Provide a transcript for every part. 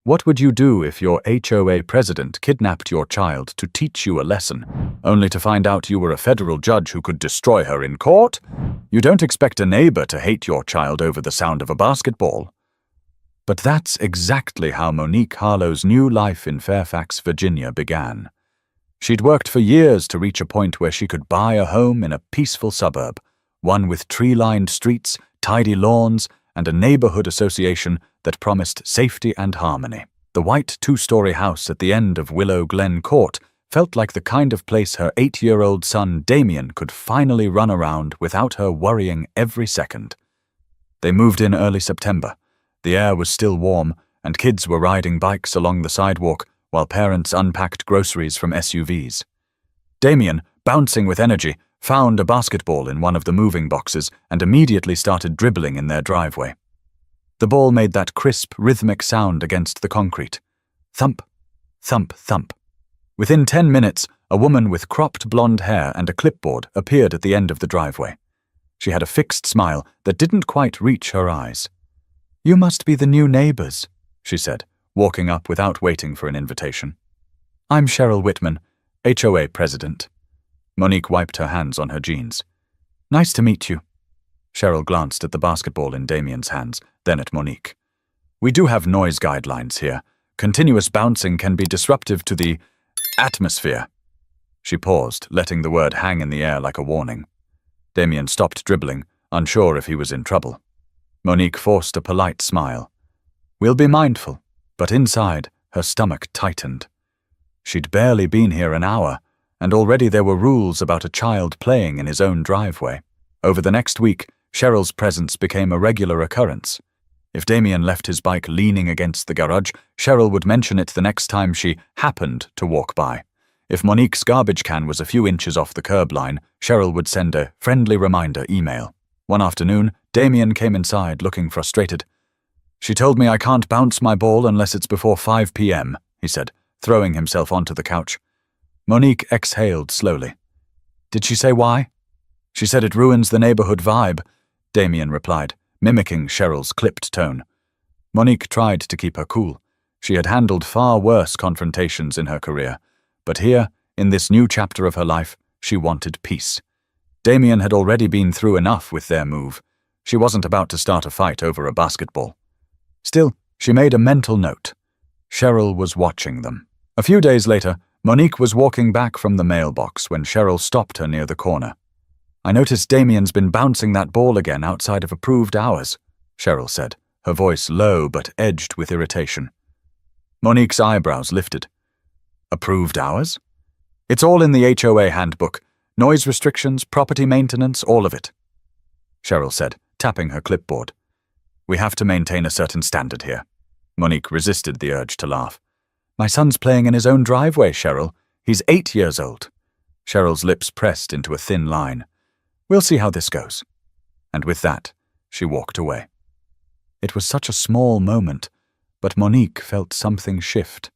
What would you do if your HOA president kidnapped your child to teach you a lesson, only to find out you were a federal judge who could destroy her in court? You don't expect a neighbor to hate your child over the sound of a basketball. But that's exactly how Monique Harlow's new life in Fairfax, Virginia began. She'd worked for years to reach a point where she could buy a home in a peaceful suburb, one with tree-lined streets, tidy lawns, and a neighborhood association that promised safety and harmony. The white two-story house at the end of Willow Glen Court felt like the kind of place her 8-year-old son Damien could finally run around without her worrying every second. They moved in early September. The air was still warm, and kids were riding bikes along the sidewalk while parents unpacked groceries from SUVs. Damien, bouncing with energy, found a basketball in one of the moving boxes and immediately started dribbling in their driveway. The ball made that crisp, rhythmic sound against the concrete. Thump, thump, thump. Within 10 minutes, a woman with cropped blonde hair and a clipboard appeared at the end of the driveway. She had a fixed smile that didn't quite reach her eyes. "You must be the new neighbors," she said, walking up without waiting for an invitation. "I'm Cheryl Whitman, HOA president." Monique wiped her hands on her jeans. "Nice to meet you." Cheryl glanced at the basketball in Damien's hands, then at Monique. "We do have noise guidelines here. Continuous bouncing can be disruptive to the atmosphere." She paused, letting the word hang in the air like a warning. Damien stopped dribbling, unsure if he was in trouble. Monique forced a polite smile. "We'll be mindful," but inside, her stomach tightened. She'd barely been here an hour, and already there were rules about a child playing in his own driveway. Over the next week, Cheryl's presence became a regular occurrence. If Damien left his bike leaning against the garage, Cheryl would mention it the next time she happened to walk by. If Monique's garbage can was a few inches off the curb line, Cheryl would send a friendly reminder email. One afternoon, Damien came inside looking frustrated. "She told me I can't bounce my ball unless it's before 5 p.m., he said, throwing himself onto the couch. Monique exhaled slowly. "Did she say why?" "She said it ruins the neighborhood vibe," Damien replied, mimicking Cheryl's clipped tone. Monique tried to keep her cool. She had handled far worse confrontations in her career, but here, in this new chapter of her life, she wanted peace. Damien had already been through enough with their move. She wasn't about to start a fight over a basketball. Still, she made a mental note. Cheryl was watching them. A few days later, Monique was walking back from the mailbox when Cheryl stopped her near the corner. "I noticed Damien's been bouncing that ball again outside of approved hours," Cheryl said, her voice low but edged with irritation. Monique's eyebrows lifted. "Approved hours? It's all in the HOA handbook. Noise restrictions, property maintenance, all of it," Cheryl said, tapping her clipboard. "We have to maintain a certain standard here." Monique resisted the urge to laugh. "My son's playing in his own driveway, Cheryl. He's 8 years old." Cheryl's lips pressed into a thin line. "We'll see how this goes." And with that, she walked away. It was such a small moment, but Monique felt something shift.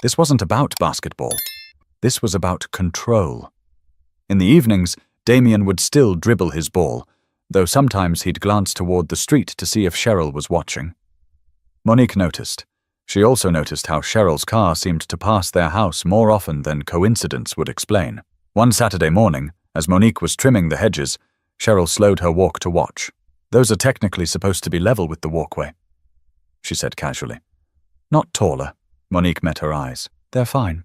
This wasn't about basketball. This was about control. In the evenings, Damien would still dribble his ball, though sometimes he'd glance toward the street to see if Cheryl was watching. Monique noticed. She also noticed how Cheryl's car seemed to pass their house more often than coincidence would explain. One Saturday morning, as Monique was trimming the hedges, Cheryl slowed her walk to watch. "Those are technically supposed to be level with the walkway," she said casually. "Not taller." Monique met her eyes. "They're fine."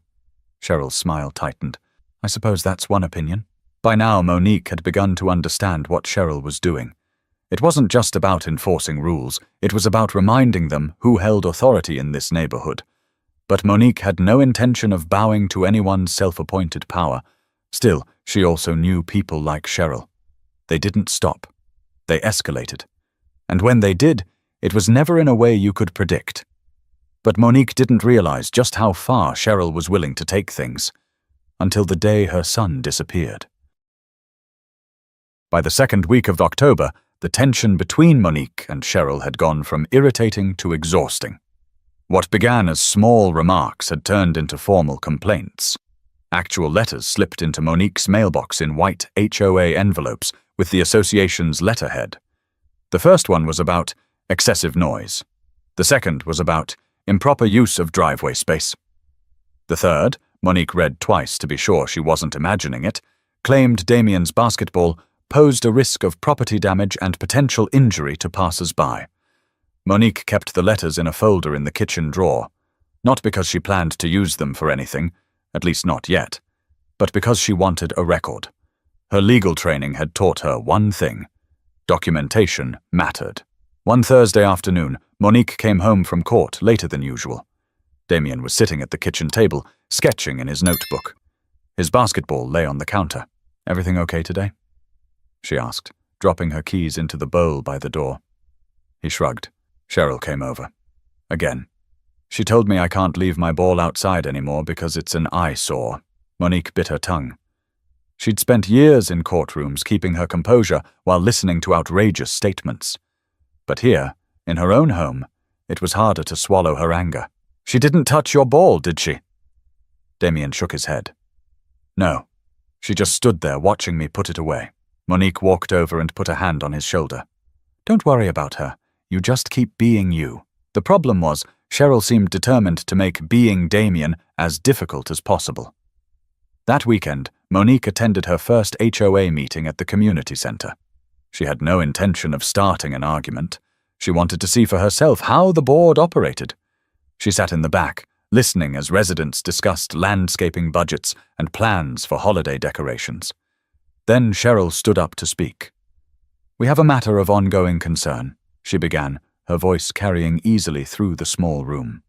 Cheryl's smile tightened. "I suppose that's one opinion." By now, Monique had begun to understand what Cheryl was doing. It wasn't just about enforcing rules, it was about reminding them who held authority in this neighborhood. But Monique had no intention of bowing to anyone's self-appointed power. Still, she also knew people like Cheryl. They didn't stop. They escalated. And when they did, it was never in a way you could predict. But Monique didn't realize just how far Cheryl was willing to take things, until the day her son disappeared. By the second week of October, the tension between Monique and Cheryl had gone from irritating to exhausting. What began as small remarks had turned into formal complaints. Actual letters slipped into Monique's mailbox in white HOA envelopes with the association's letterhead. The first one was about excessive noise. The second was about Improper use of driveway space. The third, Monique read twice to be sure she wasn't imagining it, claimed Damien's basketball posed a risk of property damage and potential injury to passers-by. Monique kept the letters in a folder in the kitchen drawer, not because she planned to use them for anything, at least not yet, but because she wanted a record. Her legal training had taught her one thing: documentation mattered. One Thursday afternoon, Monique came home from court later than usual. Damien was sitting at the kitchen table, sketching in his notebook. His basketball lay on the counter. "Everything okay today?" she asked, dropping her keys into the bowl by the door. He shrugged. Cheryl came over. Again. "She told me I can't leave my ball outside anymore because it's an eyesore." Monique bit her tongue. She'd spent years in courtrooms keeping her composure while listening to outrageous statements. But here, in her own home, it was harder to swallow her anger. "She didn't touch your ball, did she?" Damien shook his head. "No. She just stood there watching me put it away." Monique walked over and put a hand on his shoulder. "Don't worry about her. You just keep being you." The problem was, Cheryl seemed determined to make being Damien as difficult as possible. That weekend, Monique attended her first HOA meeting at the community center. She had no intention of starting an argument. She wanted to see for herself how the board operated. She sat in the back, listening as residents discussed landscaping budgets and plans for holiday decorations. Then Cheryl stood up to speak. "We have a matter of ongoing concern," she began, her voice carrying easily through the small room.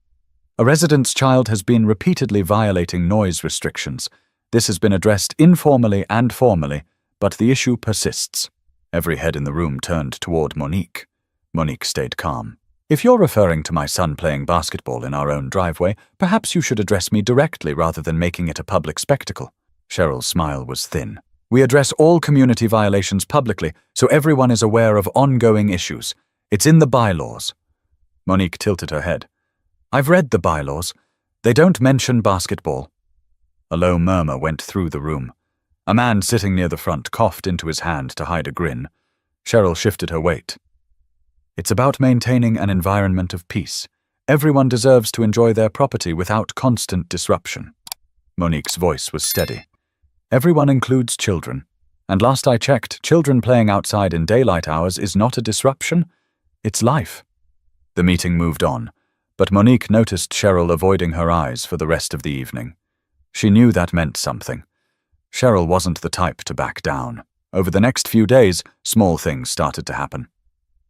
"A resident's child has been repeatedly violating noise restrictions. This has been addressed informally and formally, but the issue persists." Every head in the room turned toward Monique. Monique stayed calm. "If you're referring to my son playing basketball in our own driveway, perhaps you should address me directly rather than making it a public spectacle." Cheryl's smile was thin. "We address all community violations publicly, so everyone is aware of ongoing issues. It's in the bylaws." Monique tilted her head. "I've read the bylaws. They don't mention basketball." A low murmur went through the room. A man sitting near the front coughed into his hand to hide a grin. Cheryl shifted her weight. "It's about maintaining an environment of peace. Everyone deserves to enjoy their property without constant disruption." Monique's voice was steady. "Everyone includes children. And last I checked, children playing outside in daylight hours is not a disruption. It's life." The meeting moved on, but Monique noticed Cheryl avoiding her eyes for the rest of the evening. She knew that meant something. Cheryl wasn't the type to back down. Over the next few days, small things started to happen.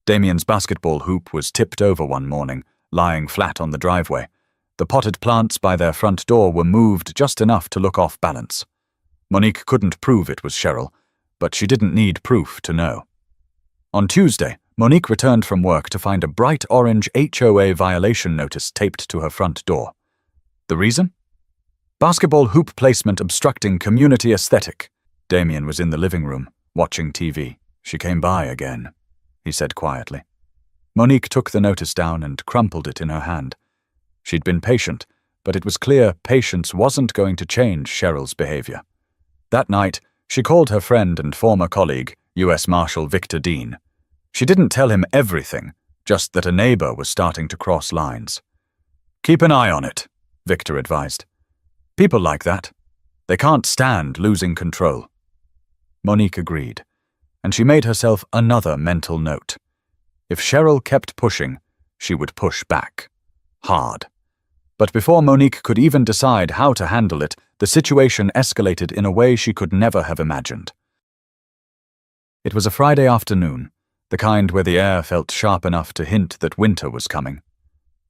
Damien's basketball hoop was tipped over one morning, lying flat on the driveway. The potted plants by their front door were moved just enough to look off balance. Monique couldn't prove it was Cheryl, but she didn't need proof to know. On Tuesday, Monique returned from work to find a bright orange HOA violation notice taped to her front door. The reason? "Basketball hoop placement obstructing community aesthetic." Damien was in the living room, watching TV. "She came by again," he said quietly. Monique took the notice down and crumpled it in her hand. She'd been patient, but it was clear patience wasn't going to change Cheryl's behavior. That night, she called her friend and former colleague, U.S. Marshal Victor Dean. She didn't tell him everything, just that a neighbor was starting to cross lines. "Keep an eye on it," Victor advised. "People like that. They can't stand losing control." Monique agreed, and she made herself another mental note. If Cheryl kept pushing, she would push back. Hard. But before Monique could even decide how to handle it, the situation escalated in a way she could never have imagined. It was a Friday afternoon, the kind where the air felt sharp enough to hint that winter was coming.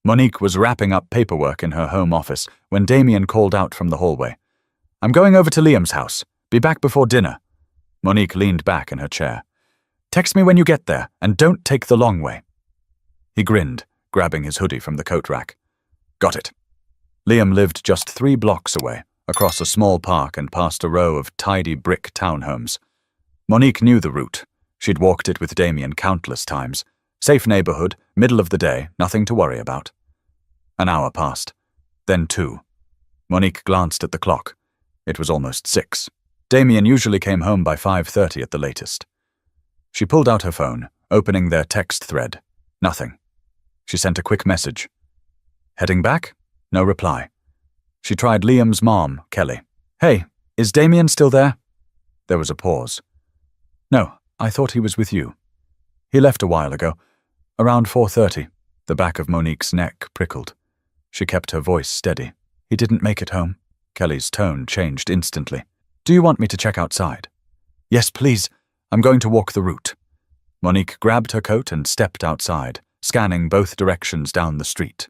Monique was wrapping up paperwork in her home office when Damien called out from the hallway. "I'm going over to Liam's house. Be back before dinner." Monique leaned back in her chair. "Text me when you get there, and don't take the long way." He grinned, grabbing his hoodie from the coat rack. "Got it." Liam lived just 3 blocks away, across a small park and past a row of tidy brick townhomes. Monique knew the route. She'd walked it with Damien countless times. Safe neighborhood, middle of the day, nothing to worry about. An hour passed. Then 2. Monique glanced at the clock. It was almost 6. Damien usually came home by 5:30 at the latest. She pulled out her phone, opening their text thread. Nothing. She sent a quick message. Heading back? No reply. She tried Liam's mom, Kelly. Hey, is Damien still there? There was a pause. No, I thought he was with you. He left a while ago, around 4:30. The back of Monique's neck prickled. She kept her voice steady. He didn't make it home. Kelly's tone changed instantly. Do you want me to check outside? Yes, please. I'm going to walk the route. Monique grabbed her coat and stepped outside, scanning both directions down the street.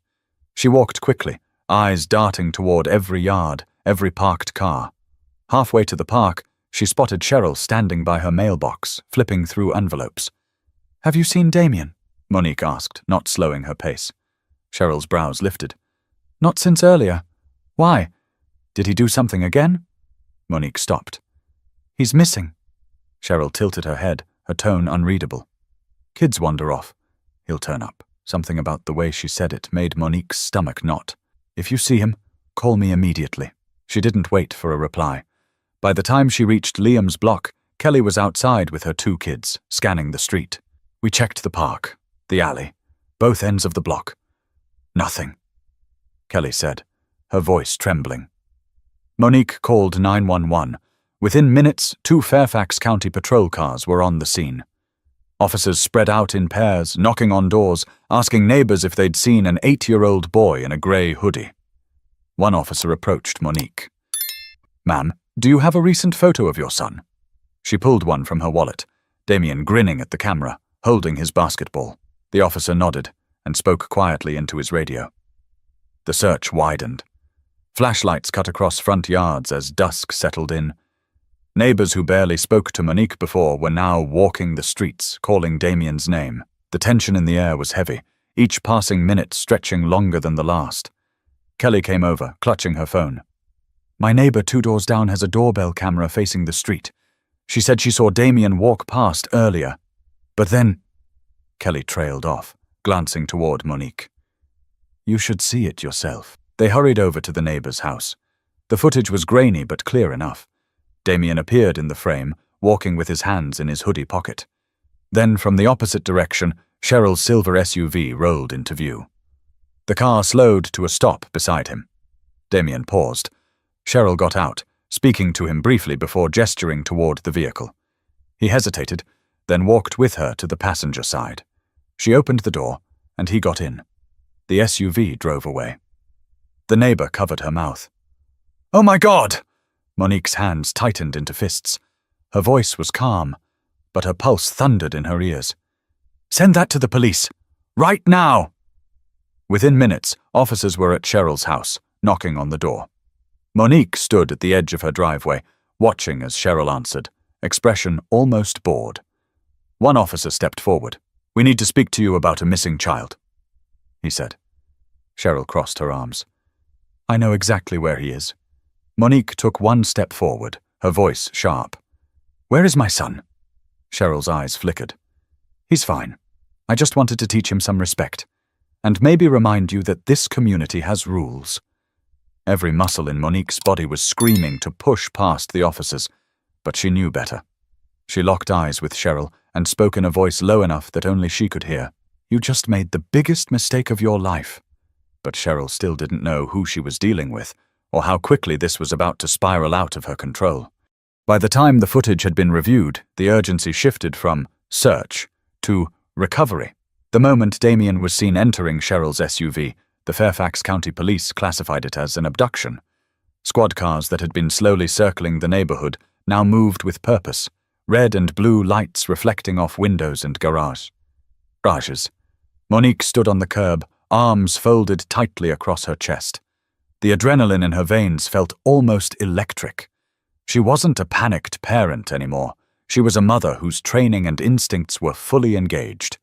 She walked quickly, eyes darting toward every yard, every parked car. Halfway to the park, she spotted Cheryl standing by her mailbox, flipping through envelopes. Have you seen Damien? Monique asked, not slowing her pace. Cheryl's brows lifted. Not since earlier. Why? Did he do something again? Monique stopped. He's missing. Cheryl tilted her head, her tone unreadable. Kids wander off. He'll turn up. Something about the way she said it made Monique's stomach knot. If you see him, call me immediately. She didn't wait for a reply. By the time she reached Liam's block, Kelly was outside with her 2 kids, scanning the street. We checked the park, the alley, both ends of the block. Nothing, Kelly said, her voice trembling. Monique called 911. Within minutes, 2 Fairfax County patrol cars were on the scene. Officers spread out in pairs, knocking on doors, asking neighbors if they'd seen an 8-year-old boy in a grey hoodie. One officer approached Monique. Ma'am, do you have a recent photo of your son? She pulled one from her wallet, Damien grinning at the camera, holding his basketball. The officer nodded and spoke quietly into his radio. The search widened. Flashlights cut across front yards as dusk settled in. Neighbors who barely spoke to Monique before were now walking the streets, calling Damien's name. The tension in the air was heavy, each passing minute stretching longer than the last. Kelly came over, clutching her phone. My neighbor 2 doors down has a doorbell camera facing the street. She said she saw Damien walk past earlier. But then... Kelly trailed off, glancing toward Monique. You should see it yourself. They hurried over to the neighbor's house. The footage was grainy but clear enough. Damien appeared in the frame, walking with his hands in his hoodie pocket. Then, from the opposite direction, Cheryl's silver SUV rolled into view. The car slowed to a stop beside him. Damien paused. Cheryl got out, speaking to him briefly before gesturing toward the vehicle. He hesitated, then walked with her to the passenger side. She opened the door, and he got in. The SUV drove away. The neighbor covered her mouth. Oh my God! Monique's hands tightened into fists. Her voice was calm, but her pulse thundered in her ears. Send that to the police. Right now! Within minutes, officers were at Cheryl's house, knocking on the door. Monique stood at the edge of her driveway, watching as Cheryl answered, expression almost bored. One officer stepped forward. We need to speak to you about a missing child, he said. Cheryl crossed her arms. I know exactly where he is. Monique took one step forward, her voice sharp. Where is my son? Cheryl's eyes flickered. He's fine. I just wanted to teach him some respect, and maybe remind you that this community has rules. Every muscle in Monique's body was screaming to push past the officers, but she knew better. She locked eyes with Cheryl and spoke in a voice low enough that only she could hear. You just made the biggest mistake of your life. But Cheryl still didn't know who she was dealing with, or how quickly this was about to spiral out of her control. By the time the footage had been reviewed, the urgency shifted from search to recovery. The moment Damien was seen entering Cheryl's SUV, the Fairfax County Police classified it as an abduction. Squad cars that had been slowly circling the neighborhood now moved with purpose, red and blue lights reflecting off windows and garages. Monique stood on the curb, arms folded tightly across her chest. The adrenaline in her veins felt almost electric. She wasn't a panicked parent anymore. She was a mother whose training and instincts were fully engaged.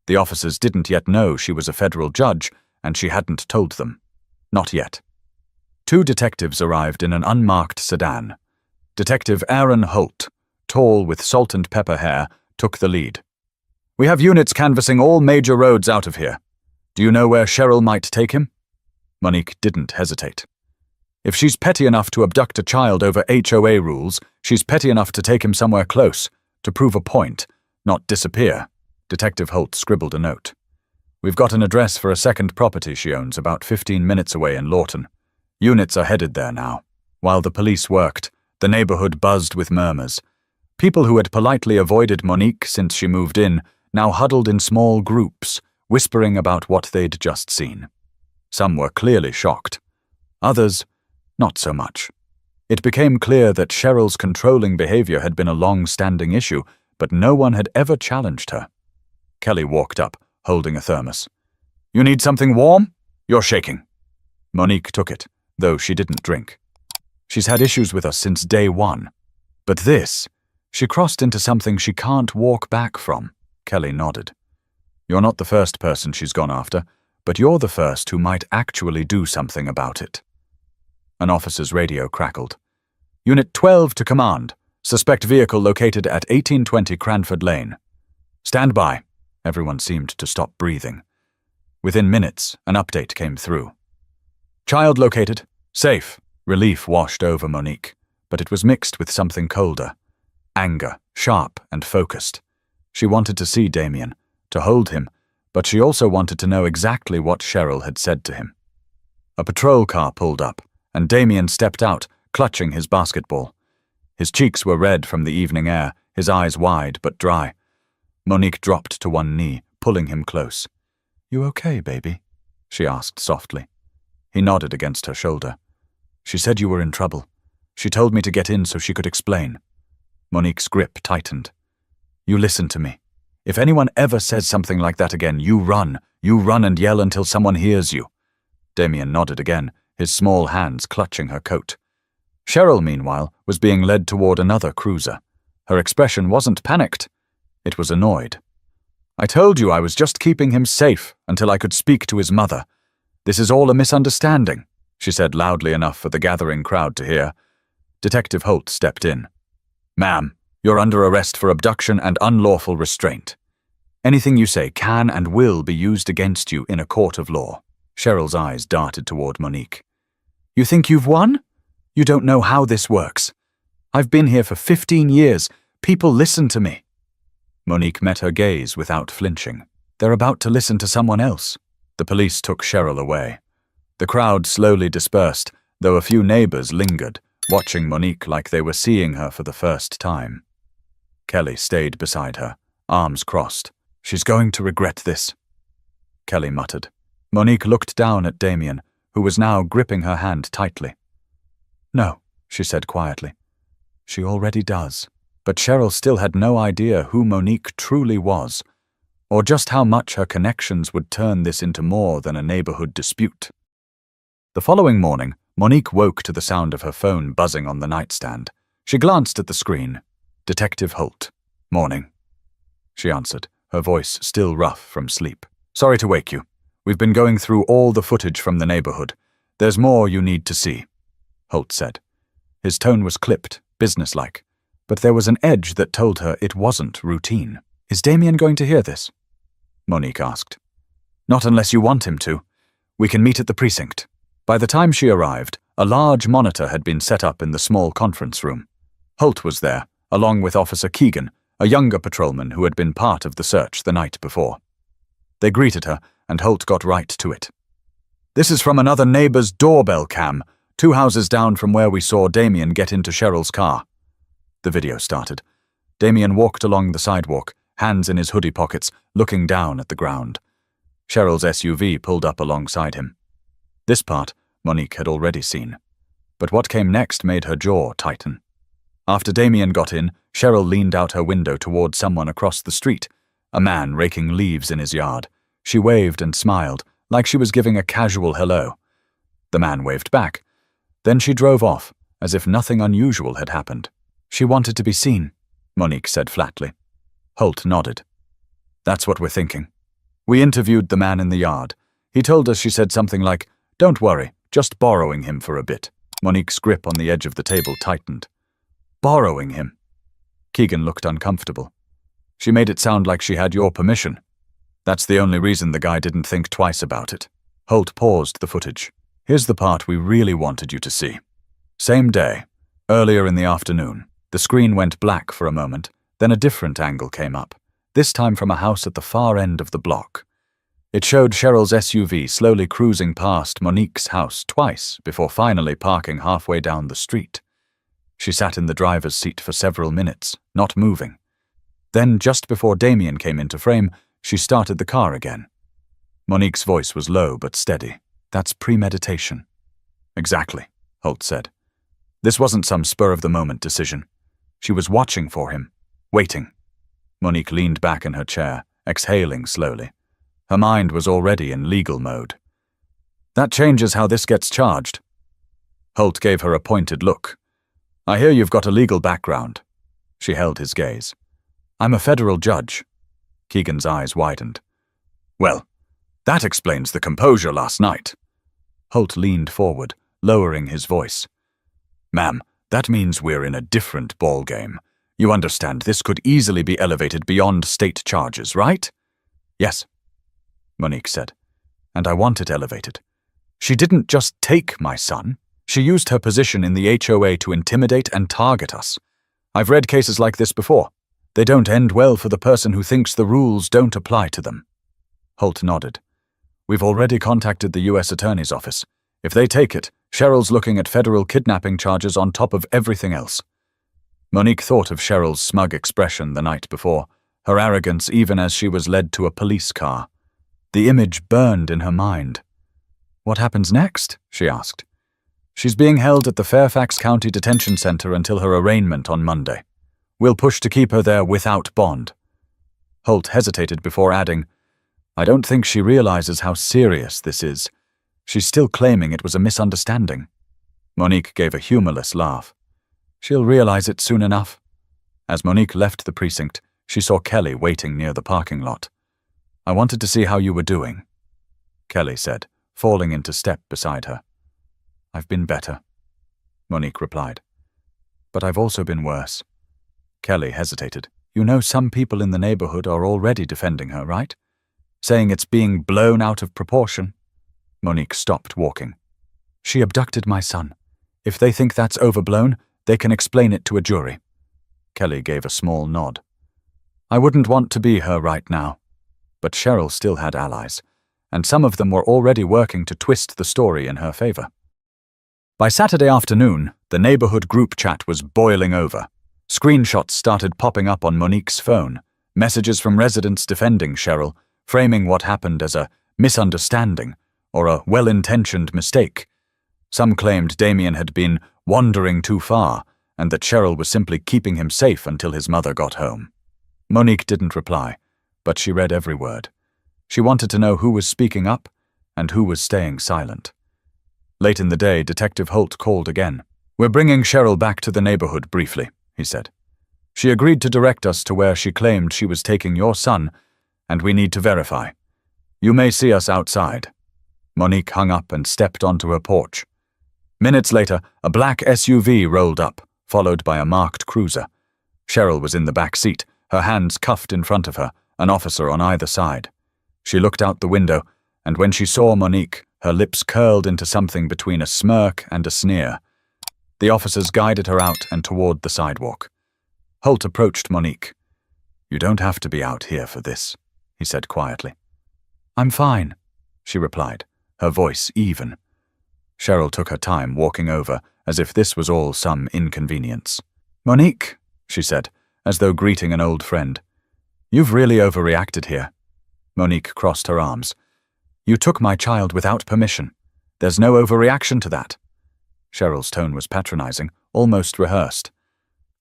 The officers didn't yet know she was a federal judge, and she hadn't told them. Not yet. 2 detectives arrived in an unmarked sedan. Detective Aaron Holt, tall with salt and pepper hair, took the lead. We have units canvassing all major roads out of here. Do you know where Cheryl might take him? Monique didn't hesitate. If she's petty enough to abduct a child over HOA rules, she's petty enough to take him somewhere close, to prove a point, not disappear. Detective Holt scribbled a note. We've got an address for a second property she owns about 15 minutes away in Lawton. Units are headed there now. While the police worked, the neighborhood buzzed with murmurs. People who had politely avoided Monique since she moved in now huddled in small groups, whispering about what they'd just seen. Some were clearly shocked. Others, not so much. It became clear that Cheryl's controlling behavior had been a long-standing issue, but no one had ever challenged her. Kelly walked up, holding a thermos. "You need something warm? You're shaking." Monique took it, though she didn't drink. "She's had issues with us since day one. But this, she crossed into something she can't walk back from." Kelly nodded. "You're not the first person she's gone after, but you're the first who might actually do something about it." An officer's radio crackled. "Unit 12 to command. Suspect vehicle located at 1820 Cranford Lane. Stand by." Everyone seemed to stop breathing. Within minutes, an update came through. "Child located. Safe." Relief washed over Monique, but it was mixed with something colder. Anger, sharp and focused. She wanted to see Damien, to hold him, but she also wanted to know exactly what Cheryl had said to him. A patrol car pulled up, and Damien stepped out, clutching his basketball. His cheeks were red from the evening air, his eyes wide but dry. Monique dropped to one knee, pulling him close. "You okay, baby?" she asked softly. He nodded against her shoulder. "She said you were in trouble. She told me to get in so she could explain." Monique's grip tightened. "You listen to me. If anyone ever says something like that again, you run. You run and yell until someone hears you." Damien nodded again, his small hands clutching her coat. Cheryl, meanwhile, was being led toward another cruiser. Her expression wasn't panicked. It was annoyed. "I told you I was just keeping him safe until I could speak to his mother. This is all a misunderstanding," she said loudly enough for the gathering crowd to hear. Detective Holt stepped in. "Ma'am, you're under arrest for abduction and unlawful restraint. Anything you say can and will be used against you in a court of law." Cheryl's eyes darted toward Monique. "You think you've won? You don't know how this works. I've been here for 15 years. People listen to me." Monique met her gaze without flinching. "They're about to listen to someone else." The police took Cheryl away. The crowd slowly dispersed, though a few neighbors lingered, watching Monique like they were seeing her for the first time. Kelly stayed beside her, arms crossed. "She's going to regret this," Kelly muttered. Monique looked down at Damien, who was now gripping her hand tightly. "No," she said quietly. "She already does." But Cheryl still had no idea who Monique truly was, or just how much her connections would turn this into more than a neighborhood dispute. The following morning, Monique woke to the sound of her phone buzzing on the nightstand. She glanced at the screen. "Detective Holt." "Morning," she answered, her voice still rough from sleep. "Sorry to wake you. We've been going through all the footage from the neighborhood. There's more you need to see," Holt said. His tone was clipped, businesslike, but there was an edge that told her it wasn't routine. "Is Damien going to hear this?" Monique asked. "Not unless you want him to. We can meet at the precinct." By the time she arrived, a large monitor had been set up in the small conference room. Holt was there, along with Officer Keegan, a younger patrolman who had been part of the search the night before. They greeted her, and Holt got right to it. "This is from another neighbor's doorbell cam, 2 houses down from where we saw Damien get into Cheryl's car." The video started. Damien walked along the sidewalk, hands in his hoodie pockets, looking down at the ground. Cheryl's SUV pulled up alongside him. This part, Monique had already seen. But what came next made her jaw tighten. After Damien got in, Cheryl leaned out her window toward someone across the street, a man raking leaves in his yard. She waved and smiled, like she was giving a casual hello. The man waved back. Then she drove off, as if nothing unusual had happened. "She wanted to be seen," Monique said flatly. Holt nodded. "That's what we're thinking. We interviewed the man in the yard. He told us she said something like, 'Don't worry, just borrowing him for a bit.'" Monique's grip on the edge of the table tightened. "Borrowing him?" Keegan looked uncomfortable. "She made it sound like she had your permission. That's the only reason the guy didn't think twice about it." Holt paused the footage. "Here's the part we really wanted you to see. Same day, earlier in the afternoon, the screen went black for a moment, then a different angle came up, this time from a house at the far end of the block. It showed Cheryl's SUV slowly cruising past Monique's house twice before finally parking halfway down the street. She sat in the driver's seat for several minutes, not moving. Then, just before Damien came into frame, she started the car again. Monique's voice was low but steady. That's premeditation. Exactly, Holt said. This wasn't some spur-of-the-moment decision. She was watching for him, waiting. Monique leaned back in her chair, exhaling slowly. Her mind was already in legal mode. That changes how this gets charged. Holt gave her a pointed look. I hear you've got a legal background. She held his gaze. I'm a federal judge. Keegan's eyes widened. Well, that explains the composure last night. Holt leaned forward, lowering his voice. Ma'am, that means we're in a different ballgame. You understand this could easily be elevated beyond state charges, right? Yes, Monique said. And I want it elevated. She didn't just take my son. She used her position in the HOA to intimidate and target us. I've read cases like this before. They don't end well for the person who thinks the rules don't apply to them. Holt nodded. We've already contacted the U.S. Attorney's Office. If they take it, Cheryl's looking at federal kidnapping charges on top of everything else. Monique thought of Cheryl's smug expression the night before, her arrogance even as she was led to a police car. The image burned in her mind. What happens next? She asked. She's being held at the Fairfax County Detention Center until her arraignment on Monday. We'll push to keep her there without bond. Holt hesitated before adding, I don't think she realizes how serious this is. She's still claiming it was a misunderstanding. Monique gave a humorless laugh. She'll realize it soon enough. As Monique left the precinct, she saw Kelly waiting near the parking lot. I wanted to see how you were doing, Kelly said, falling into step beside her. I've been better, Monique replied. But I've also been worse. Kelly hesitated. You know some people in the neighborhood are already defending her, right? Saying it's being blown out of proportion. Monique stopped walking. She abducted my son. If they think that's overblown, they can explain it to a jury. Kelly gave a small nod. I wouldn't want to be her right now. But Cheryl still had allies, and some of them were already working to twist the story in her favor. By Saturday afternoon, the neighborhood group chat was boiling over. Screenshots started popping up on Monique's phone, messages from residents defending Cheryl, framing what happened as a misunderstanding or a well-intentioned mistake. Some claimed Damien had been wandering too far and that Cheryl was simply keeping him safe until his mother got home. Monique didn't reply, but she read every word. She wanted to know who was speaking up and who was staying silent. Late in the day, Detective Holt called again. We're bringing Cheryl back to the neighborhood briefly, he said. She agreed to direct us to where she claimed she was taking your son, and we need to verify. You may see us outside. Monique hung up and stepped onto her porch. Minutes later, a black SUV rolled up, followed by a marked cruiser. Cheryl was in the back seat, her hands cuffed in front of her, an officer on either side. She looked out the window, and when she saw Monique, her lips curled into something between a smirk and a sneer. The officers guided her out and toward the sidewalk. Holt approached Monique. You don't have to be out here for this, he said quietly. I'm fine, she replied, her voice even. Cheryl took her time walking over, as if this was all some inconvenience. Monique, she said, as though greeting an old friend. You've really overreacted here. Monique crossed her arms. You took my child without permission. There's no overreaction to that. Cheryl's tone was patronizing, almost rehearsed.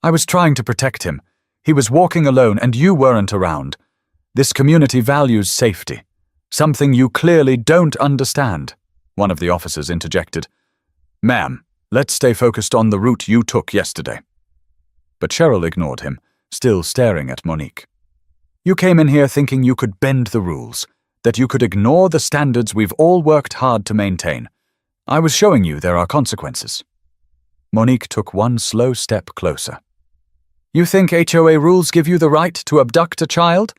I was trying to protect him. He was walking alone and you weren't around. This community values safety. Something you clearly don't understand, one of the officers interjected. Ma'am, let's stay focused on the route you took yesterday. But Cheryl ignored him, still staring at Monique. You came in here thinking you could bend the rules, that you could ignore the standards we've all worked hard to maintain. I was showing you there are consequences. Monique took one slow step closer. You think HOA rules give you the right to abduct a child?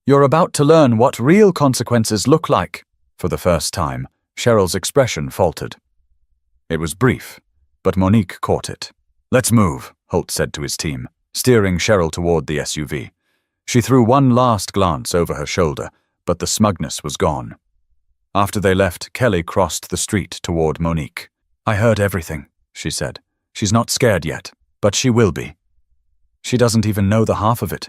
You're about to learn what real consequences look like. For the first time, Cheryl's expression faltered. It was brief, but Monique caught it. Let's move, Holt said to his team, steering Cheryl toward the SUV. She threw one last glance over her shoulder, but the smugness was gone. After they left, Kelly crossed the street toward Monique. "I heard everything," she said. "She's not scared yet, but she will be." "She doesn't even know the half of it,"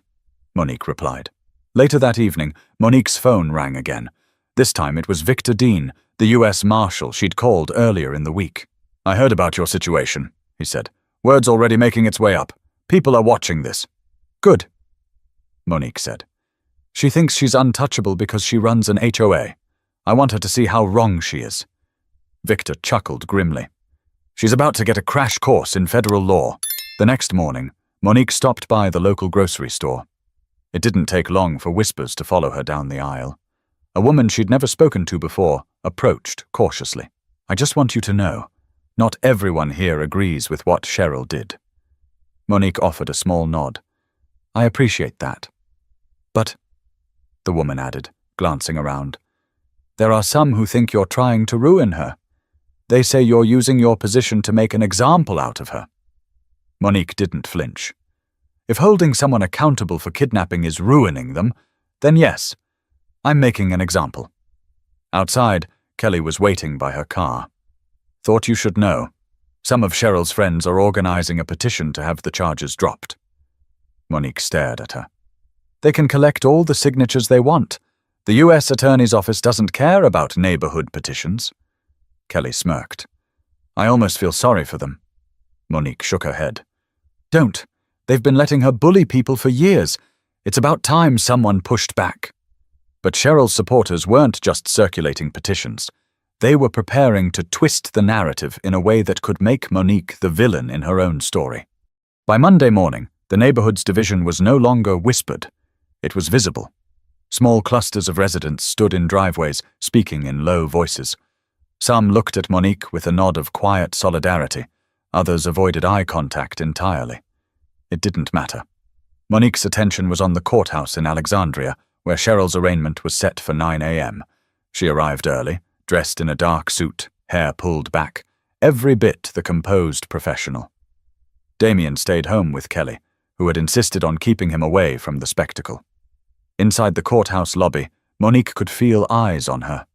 Monique replied. Later that evening, Monique's phone rang again. This time it was Victor Dean, the U.S. Marshal she'd called earlier in the week. "I heard about your situation," he said. "Word's already making its way up. People are watching this." "Good," Monique said. "She thinks she's untouchable because she runs an HOA. I want her to see how wrong she is." Victor chuckled grimly. "She's about to get a crash course in federal law." The next morning, Monique stopped by the local grocery store. It didn't take long for whispers to follow her down the aisle. A woman she'd never spoken to before approached cautiously. "I just want you to know, not everyone here agrees with what Cheryl did." Monique offered a small nod. "I appreciate that. But," the woman added, glancing around, "there are some who think you're trying to ruin her. They say you're using your position to make an example out of her." Monique didn't flinch. If holding someone accountable for kidnapping is ruining them, then yes, I'm making an example. Outside, Kelly was waiting by her car. "Thought you should know. Some of Cheryl's friends are organizing a petition to have the charges dropped." Monique stared at her. "They can collect all the signatures they want. The U.S. Attorney's Office doesn't care about neighborhood petitions." Kelly smirked. "I almost feel sorry for them." Monique shook her head. "Don't. They've been letting her bully people for years. It's about time someone pushed back." But Cheryl's supporters weren't just circulating petitions. They were preparing to twist the narrative in a way that could make Monique the villain in her own story. By Monday morning, the neighborhood's division was no longer whispered. It was visible. Small clusters of residents stood in driveways, speaking in low voices. Some looked at Monique with a nod of quiet solidarity. Others avoided eye contact entirely. It didn't matter. Monique's attention was on the courthouse in Alexandria, where Cheryl's arraignment was set for 9 a.m. She arrived early, dressed in a dark suit, hair pulled back, every bit the composed professional. Damien stayed home with Kelly, who had insisted on keeping him away from the spectacle. Inside the courthouse lobby, Monique could feel eyes on her.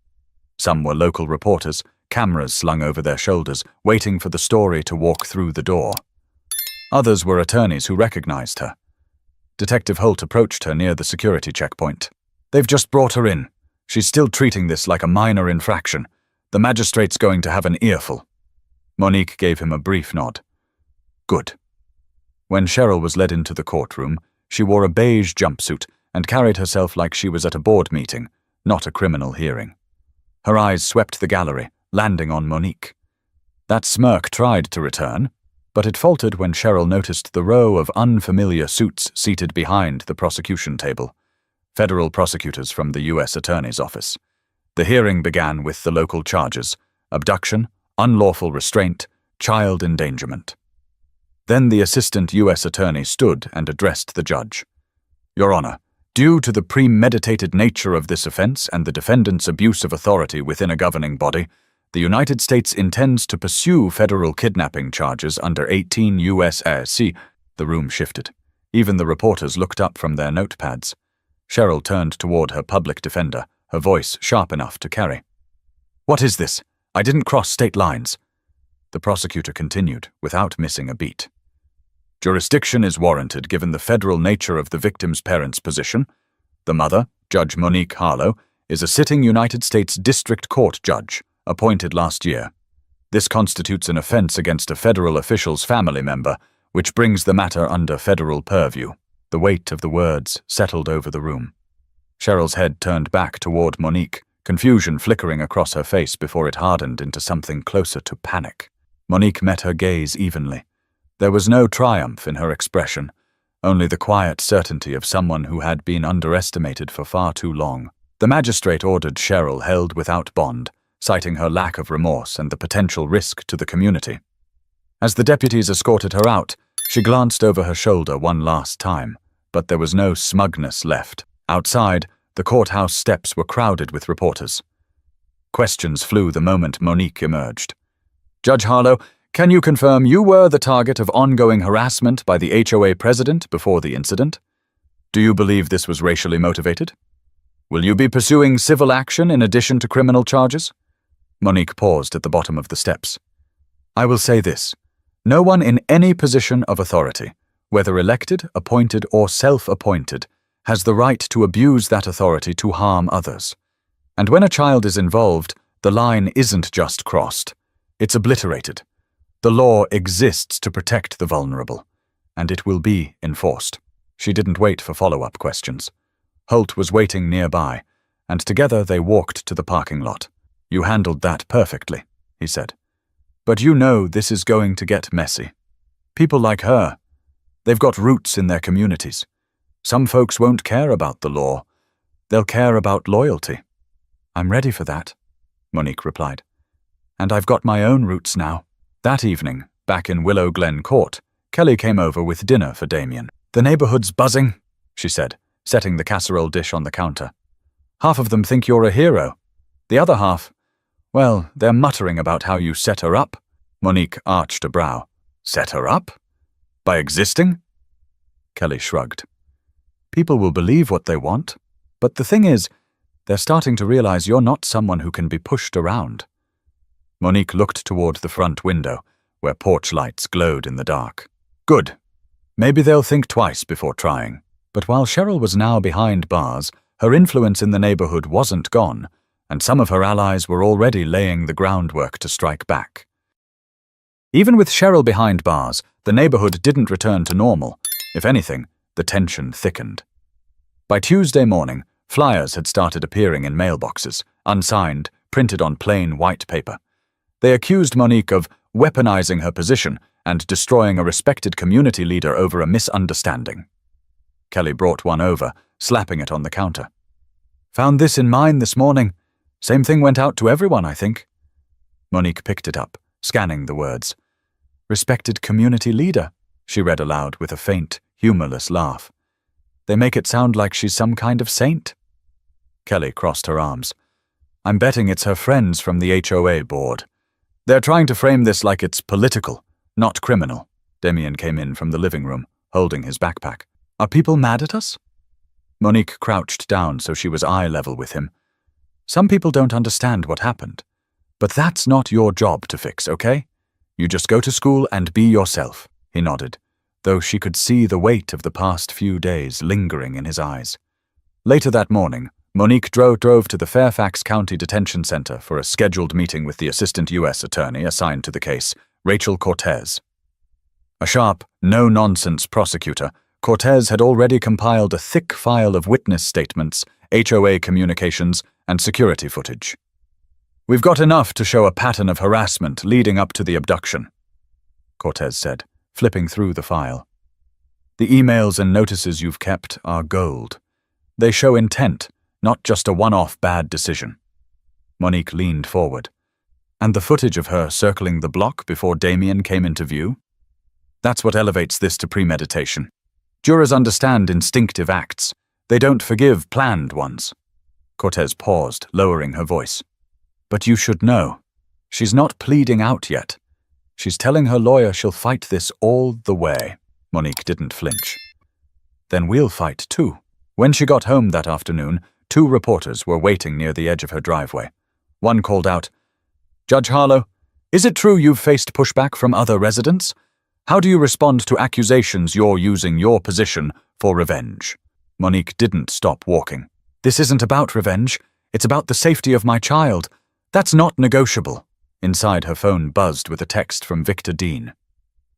Some were local reporters, cameras slung over their shoulders, waiting for the story to walk through the door. Others were attorneys who recognized her. Detective Holt approached her near the security checkpoint. "They've just brought her in. She's still treating this like a minor infraction. The magistrate's going to have an earful." Monique gave him a brief nod. "Good." When Cheryl was led into the courtroom, she wore a beige jumpsuit and carried herself like she was at a board meeting, not a criminal hearing. Her eyes swept the gallery, landing on Monique. That smirk tried to return, but it faltered when Cheryl noticed the row of unfamiliar suits seated behind the prosecution table. Federal prosecutors from the U.S. Attorney's Office. The hearing began with the local charges: abduction, unlawful restraint, child endangerment. Then the assistant U.S. attorney stood and addressed the judge. "Your Honor, due to the premeditated nature of this offense and the defendant's abuse of authority within a governing body, the United States intends to pursue federal kidnapping charges under 18 U.S.C." The room shifted. Even the reporters looked up from their notepads. Cheryl turned toward her public defender, her voice sharp enough to carry. "What is this? I didn't cross state lines." The prosecutor continued, without missing a beat. "Jurisdiction is warranted given the federal nature of the victim's parents' position. The mother, Judge Monique Harlow, is a sitting United States District Court judge, appointed last year. This constitutes an offense against a federal official's family member, which brings the matter under federal purview." The weight of the words settled over the room. Cheryl's head turned back toward Monique, confusion flickering across her face before it hardened into something closer to panic. Monique met her gaze evenly. There was no triumph in her expression, only the quiet certainty of someone who had been underestimated for far too long. The magistrate ordered Cheryl held without bond, citing her lack of remorse and the potential risk to the community. As the deputies escorted her out, she glanced over her shoulder one last time, but there was no smugness left. Outside, the courthouse steps were crowded with reporters. Questions flew the moment Monique emerged. "Judge Harlow, can you confirm you were the target of ongoing harassment by the HOA president before the incident? Do you believe this was racially motivated?" Will you be pursuing civil action in addition to criminal charges? Monique paused at the bottom of the steps. I will say this. No one in any position of authority, whether elected, appointed, or self-appointed, has the right to abuse that authority to harm others. And when a child is involved, the line isn't just crossed. It's obliterated. The law exists to protect the vulnerable, and it will be enforced. She didn't wait for follow-up questions. Holt was waiting nearby, and together they walked to the parking lot. You handled that perfectly, he said. But you know this is going to get messy. People like her, they've got roots in their communities. Some folks won't care about the law. They'll care about loyalty. I'm ready for that, Monique replied. And I've got my own roots now. That evening, back in Willow Glen Court, Kelly came over with dinner for Damien. The neighborhood's buzzing, she said, setting the casserole dish on the counter. Half of them think you're a hero. The other half, well, they're muttering about how you set her up. Monique arched a brow. Set her up? By existing? Kelly shrugged. People will believe what they want, but the thing is, they're starting to realize you're not someone who can be pushed around. Monique looked toward the front window, where porch lights glowed in the dark. Good. Maybe they'll think twice before trying. But while Cheryl was now behind bars, her influence in the neighborhood wasn't gone, and some of her allies were already laying the groundwork to strike back. Even with Cheryl behind bars, the neighborhood didn't return to normal. If anything, the tension thickened. By Tuesday morning, flyers had started appearing in mailboxes, unsigned, printed on plain white paper. They accused Monique of weaponizing her position and destroying a respected community leader over a misunderstanding. Kelly brought one over, slapping it on the counter. Found this in mine this morning. Same thing went out to everyone, I think. Monique picked it up, scanning the words. Respected community leader, she read aloud with a faint, humorless laugh. They make it sound like she's some kind of saint. Kelly crossed her arms. I'm betting it's her friends from the HOA board. They're trying to frame this like it's political, not criminal. Damien came in from the living room, holding his backpack. Are people mad at us? Monique crouched down so she was eye level with him. Some people don't understand what happened. But that's not your job to fix, okay? You just go to school and be yourself, he nodded, though she could see the weight of the past few days lingering in his eyes. Later that morning, Monique drove to the Fairfax County Detention Center for a scheduled meeting with the assistant U.S. attorney assigned to the case, Rachel Cortez. A sharp, no-nonsense prosecutor, Cortez had already compiled a thick file of witness statements, HOA communications, and security footage. We've got enough to show a pattern of harassment leading up to the abduction, Cortez said, flipping through the file. The emails and notices you've kept are gold. They show intent, not just a one-off bad decision. Monique leaned forward. And the footage of her circling the block before Damien came into view? That's what elevates this to premeditation. Jurors understand instinctive acts. They don't forgive planned ones. Cortez paused, lowering her voice. But you should know. She's not pleading out yet. She's telling her lawyer she'll fight this all the way. Monique didn't flinch. Then we'll fight too. When she got home that afternoon, 2 reporters were waiting near the edge of her driveway. One called out, Judge Harlow, is it true you've faced pushback from other residents? How do you respond to accusations you're using your position for revenge? Monique didn't stop walking. This isn't about revenge. It's about the safety of my child. That's not negotiable. Inside, her phone buzzed with a text from Victor Dean.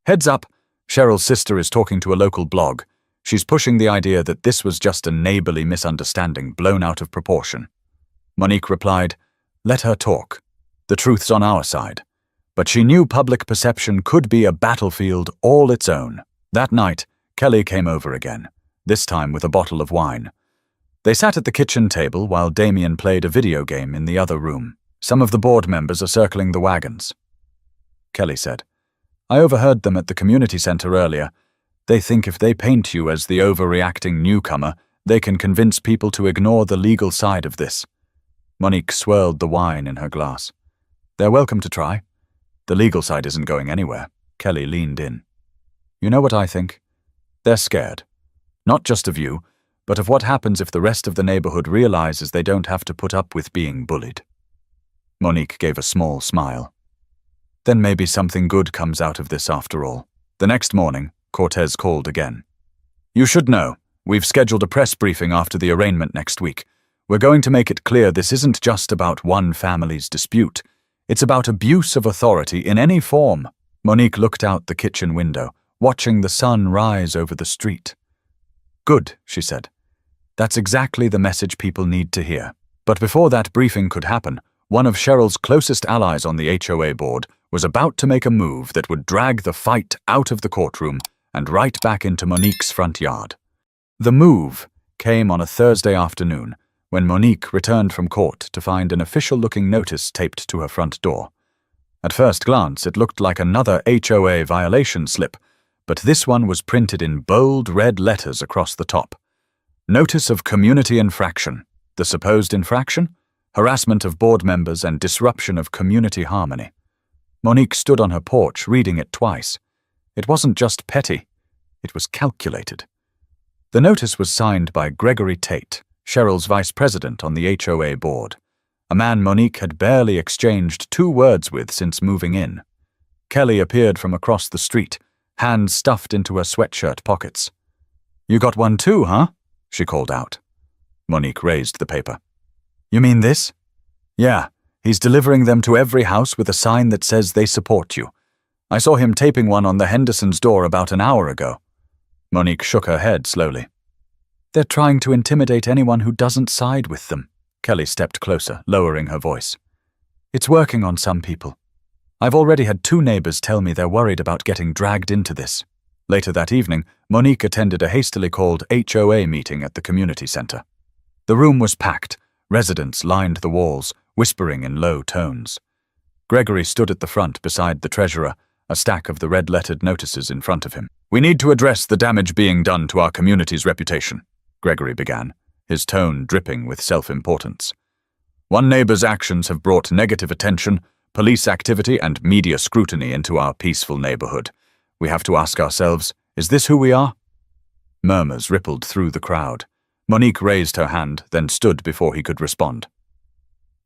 Heads up, Cheryl's sister is talking to a local blog. She's pushing the idea that this was just a neighborly misunderstanding blown out of proportion. Monique replied, let her talk. The truth's on our side. But she knew public perception could be a battlefield all its own. That night, Kelly came over again, this time with a bottle of wine. They sat at the kitchen table while Damien played a video game in the other room. Some of the board members are circling the wagons. Kelly said, I overheard them at the community center earlier. They think if they paint you as the overreacting newcomer, they can convince people to ignore the legal side of this. Monique swirled the wine in her glass. They're welcome to try. The legal side isn't going anywhere. Kelly leaned in. You know what I think? They're scared. Not just of you, but of what happens if the rest of the neighborhood realizes they don't have to put up with being bullied. Monique gave a small smile. Then maybe something good comes out of this after all. The next morning, Cortez called again. You should know, we've scheduled a press briefing after the arraignment next week. We're going to make it clear this isn't just about one family's dispute. It's about abuse of authority in any form. Monique looked out the kitchen window, watching the sun rise over the street. Good, she said. That's exactly the message people need to hear. But before that briefing could happen, one of Cheryl's closest allies on the HOA board was about to make a move that would drag the fight out of the courtroom and right back into Monique's front yard. The move came on a Thursday afternoon, when Monique returned from court to find an official-looking notice taped to her front door. At first glance, it looked like another HOA violation slip, but this one was printed in bold red letters across the top. Notice of community infraction. The supposed infraction? Harassment of board members and disruption of community harmony. Monique stood on her porch reading it twice. It wasn't just petty, it was calculated. The notice was signed by Gregory Tate, Cheryl's vice president on the HOA board, a man Monique had barely exchanged 2 words with since moving in. Kelly appeared from across the street, hands stuffed into her sweatshirt pockets. You got one too, huh? She called out. Monique raised the paper. You mean this? Yeah, he's delivering them to every house with a sign that says they support you. I saw him taping one on the Hendersons' door about an hour ago. Monique shook her head slowly. They're trying to intimidate anyone who doesn't side with them. Kelly stepped closer, lowering her voice. It's working on some people. I've already had 2 neighbors tell me they're worried about getting dragged into this. Later that evening, Monique attended a hastily called HOA meeting at the community center. The room was packed. Residents lined the walls, whispering in low tones. Gregory stood at the front beside the treasurer, a stack of the red-lettered notices in front of him. We need to address the damage being done to our community's reputation, Gregory began, his tone dripping with self-importance. One neighbor's actions have brought negative attention, police activity, and media scrutiny into our peaceful neighborhood. We have to ask ourselves, is this who we are? Murmurs rippled through the crowd. Monique raised her hand, then stood before he could respond.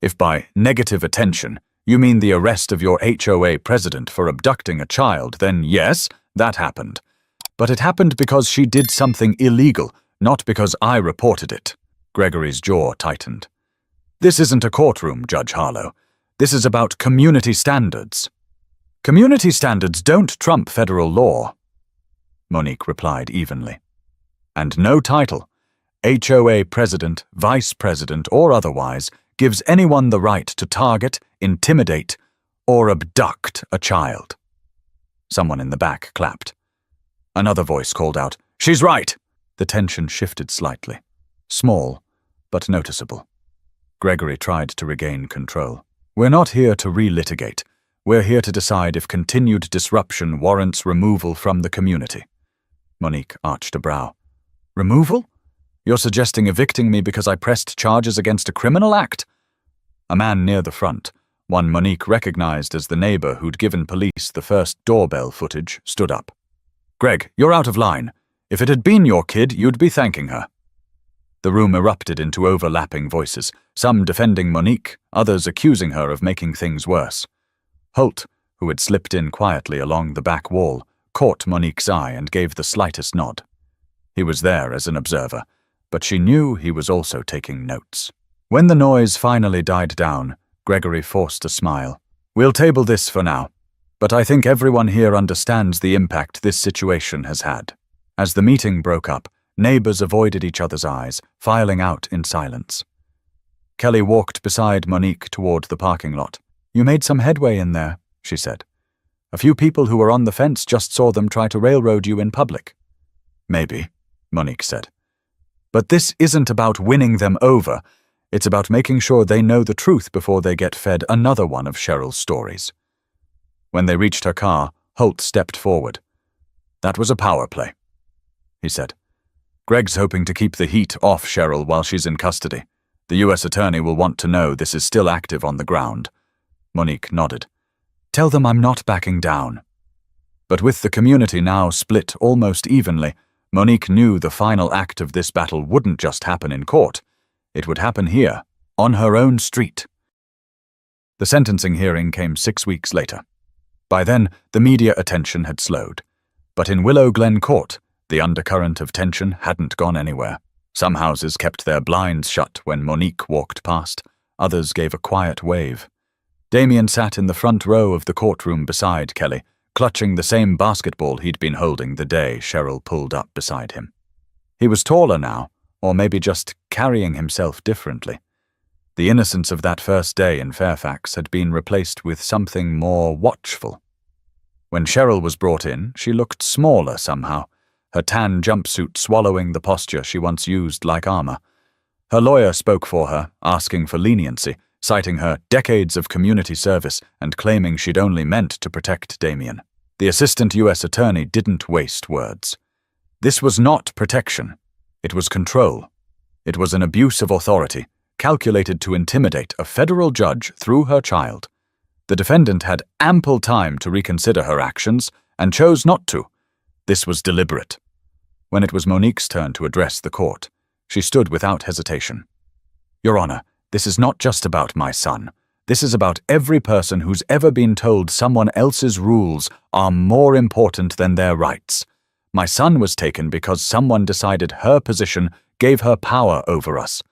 If by negative attention you mean the arrest of your HOA president for abducting a child, then yes, that happened. But it happened because she did something illegal, not because I reported it. Gregory's jaw tightened. This isn't a courtroom, Judge Harlow. This is about community standards. Community standards don't trump federal law, Monique replied evenly. And no title, HOA president, vice president, or otherwise, gives anyone the right to target, intimidate, or abduct a child. Someone in the back clapped. Another voice called out, She's right! The tension shifted slightly. Small, but noticeable. Gregory tried to regain control. We're not here to relitigate. We're here to decide if continued disruption warrants removal from the community. Monique arched a brow. Removal? You're suggesting evicting me because I pressed charges against a criminal act? A man near the front, one Monique recognized as the neighbor who'd given police the first doorbell footage, stood up. Greg, you're out of line. If it had been your kid, you'd be thanking her. The room erupted into overlapping voices, some defending Monique, others accusing her of making things worse. Holt, who had slipped in quietly along the back wall, caught Monique's eye and gave the slightest nod. He was there as an observer, but she knew he was also taking notes. When the noise finally died down, Gregory forced a smile. We'll table this for now, but I think everyone here understands the impact this situation has had. As the meeting broke up, neighbors avoided each other's eyes, filing out in silence. Kelly walked beside Monique toward the parking lot. You made some headway in there, she said. A few people who were on the fence just saw them try to railroad you in public. Maybe, Monique said. But this isn't about winning them over. It's about making sure they know the truth before they get fed another one of Cheryl's stories. When they reached her car, Holt stepped forward. That was a power play, he said. Greg's hoping to keep the heat off Cheryl while she's in custody. The U.S. attorney will want to know this is still active on the ground. Monique nodded. Tell them I'm not backing down. But with the community now split almost evenly, Monique knew the final act of this battle wouldn't just happen in court. It would happen here, on her own street. The sentencing hearing came 6 weeks later. By then, the media attention had slowed. But in Willow Glen Court, the undercurrent of tension hadn't gone anywhere. Some houses kept their blinds shut when Monique walked past. Others gave a quiet wave. Damien sat in the front row of the courtroom beside Kelly, clutching the same basketball he'd been holding the day Cheryl pulled up beside him. He was taller now, or maybe just carrying himself differently. The innocence of that first day in Fairfax had been replaced with something more watchful. When Cheryl was brought in, she looked smaller somehow, her tan jumpsuit swallowing the posture she once used like armor. Her lawyer spoke for her, asking for leniency, citing her decades of community service and claiming she'd only meant to protect Damien. The assistant U.S. attorney didn't waste words. This was not protection. It was control. It was an abuse of authority, calculated to intimidate a federal judge through her child. The defendant had ample time to reconsider her actions and chose not to. This was deliberate. When it was Monique's turn to address the court, she stood without hesitation. "Your Honor, this is not just about my son. This is about every person who's ever been told someone else's rules are more important than their rights. My son was taken because someone decided her position gave her power over us.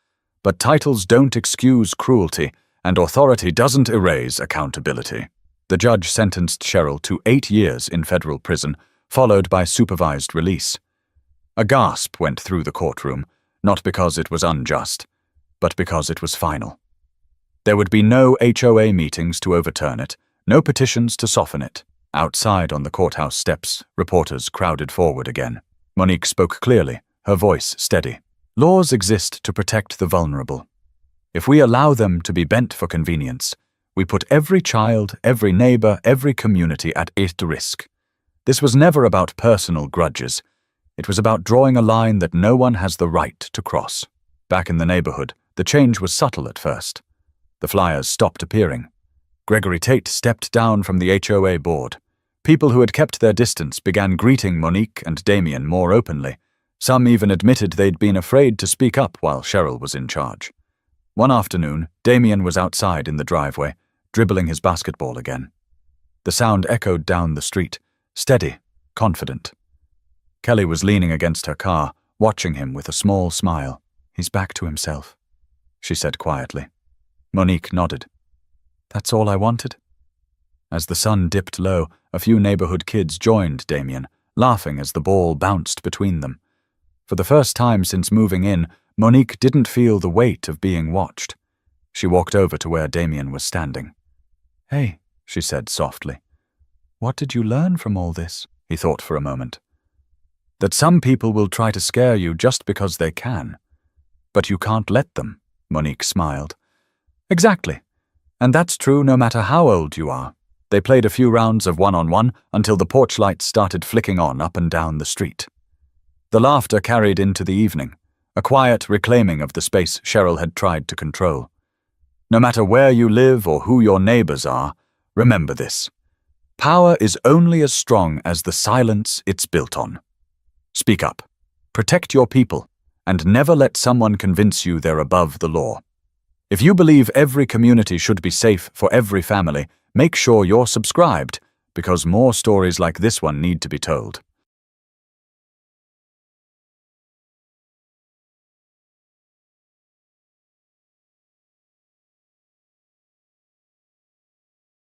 But titles don't excuse cruelty, and authority doesn't erase accountability." The judge sentenced Cheryl to 8 years in federal prison, followed by supervised release. A gasp went through the courtroom, not because it was unjust, but because it was final. There would be no HOA meetings to overturn it, no petitions to soften it. Outside on the courthouse steps, reporters crowded forward again. Monique spoke clearly, her voice steady. Laws exist to protect the vulnerable. If we allow them to be bent for convenience, we put every child, every neighbor, every community at risk. This was never about personal grudges. It was about drawing a line that no one has the right to cross. Back in the neighborhood, the change was subtle at first. The flyers stopped appearing. Gregory Tate stepped down from the HOA board. People who had kept their distance began greeting Monique and Damien more openly. Some even admitted they'd been afraid to speak up while Cheryl was in charge. One afternoon, Damien was outside in the driveway, dribbling his basketball again. The sound echoed down the street, steady, confident. Kelly was leaning against her car, watching him with a small smile. "He's back to himself," she said quietly. Monique nodded. "That's all I wanted." As the sun dipped low, a few neighborhood kids joined Damien, laughing as the ball bounced between them. For the first time since moving in, Monique didn't feel the weight of being watched. She walked over to where Damien was standing. "Hey," she said softly. "What did you learn from all this?" He thought for a moment. "That some people will try to scare you just because they can. But you can't let them," Monique smiled. "Exactly. And that's true no matter how old you are." They played a few rounds of one-on-one until the porch lights started flicking on up and down the street. The laughter carried into the evening, a quiet reclaiming of the space Cheryl had tried to control. No matter where you live or who your neighbors are, remember this. Power is only as strong as the silence it's built on. Speak up, protect your people, and never let someone convince you they're above the law. If you believe every community should be safe for every family, make sure you're subscribed, because more stories like this one need to be told.